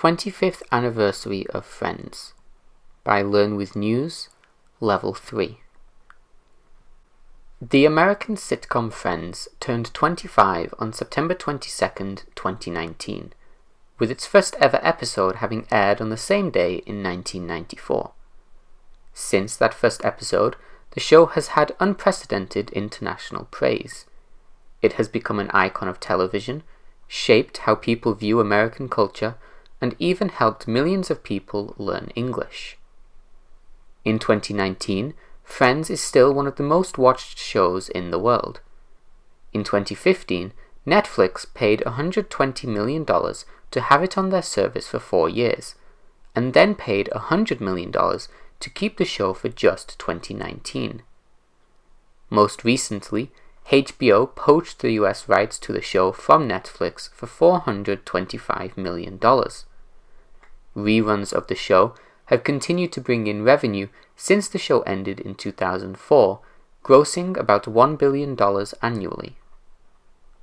25th Anniversary of Friends by Learn With News, Level 3. The American sitcom Friends turned 25 on September 22nd, 2019, with its first ever episode having aired on the same day in 1994. Since that first episode, the show has had unprecedented international praise. It has become an icon of television, shaped how people view American culture, and even helped millions of people learn English. In 2019, Friends is still one of the most watched shows in the world. In 2015, Netflix paid $120 million to have it on their service for 4 years, and then paid $100 million to keep the show for just 2019. Most recently, HBO poached the US rights to the show from Netflix for $425 million. Reruns of the show have continued to bring in revenue since the show ended in 2004, grossing about $1 billion annually.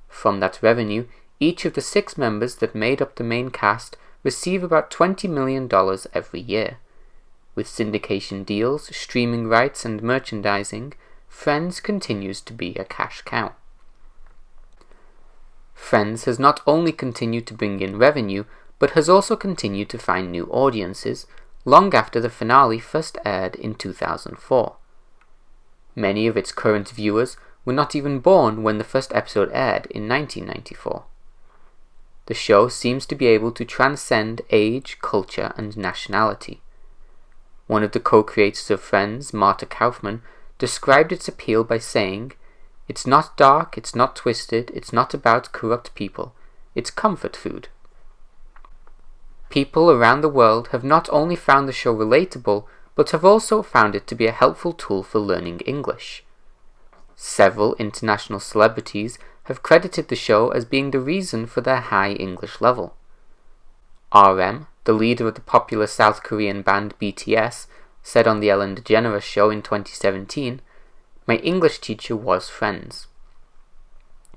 From that revenue, each of the 6 members that made up the main cast receive about $20 million every year. With syndication deals, streaming rights, and merchandising, Friends continues to be a cash cow. Friends has not only continued to bring in revenue, but has also continued to find new audiences long after the finale first aired in 2004. Many of its current viewers were not even born when the first episode aired in 1994. The show seems to be able to transcend age, culture, and nationality. One of the co-creators of Friends, Marta Kauffman, described its appeal by saying, "It's not dark, it's not twisted, it's not about corrupt people, it's comfort food." People around the world have not only found the show relatable, but have also found it to be a helpful tool for learning English. Several international celebrities have credited the show as being the reason for their high English level. RM, the leader of the popular South Korean band BTS, said on The Ellen DeGeneres Show in 2017, "My English teacher was Friends."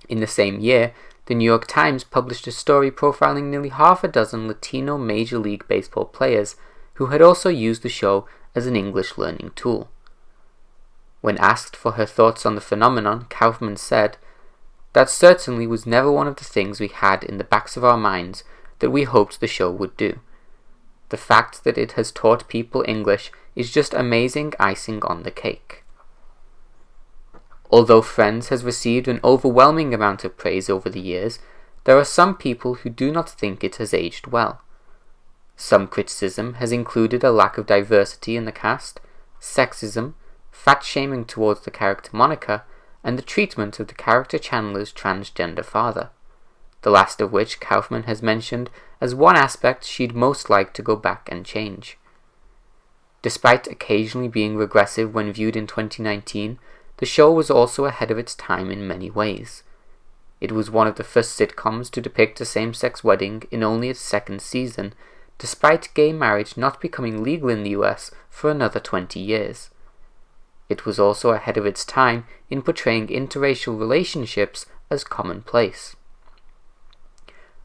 In the same year, the New York Times published a story profiling nearly half a dozen Latino Major League Baseball players who had also used the show as an English learning tool. When asked for her thoughts on the phenomenon, Kauffman said, "That certainly was never one of the things we had in the backs of our minds that we hoped the show would do. The fact that it has taught people English is just amazing icing on the cake." Although Friends has received an overwhelming amount of praise over the years, there are some people who do not think it has aged well. Some criticism has included a lack of diversity in the cast, sexism, fat-shaming towards the character Monica, and the treatment of the character Chandler's transgender father, the last of which Kauffman has mentioned as one aspect she'd most like to go back and change. Despite occasionally being regressive when viewed in 2019, the show was also ahead of its time in many ways. It was one of the first sitcoms to depict a same-sex wedding in only its 2nd season, despite gay marriage not becoming legal in the US for another 20 years. It was also ahead of its time in portraying interracial relationships as commonplace.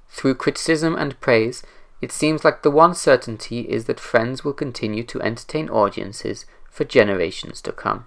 Through criticism and praise, it seems like the one certainty is that Friends will continue to entertain audiences for generations to come.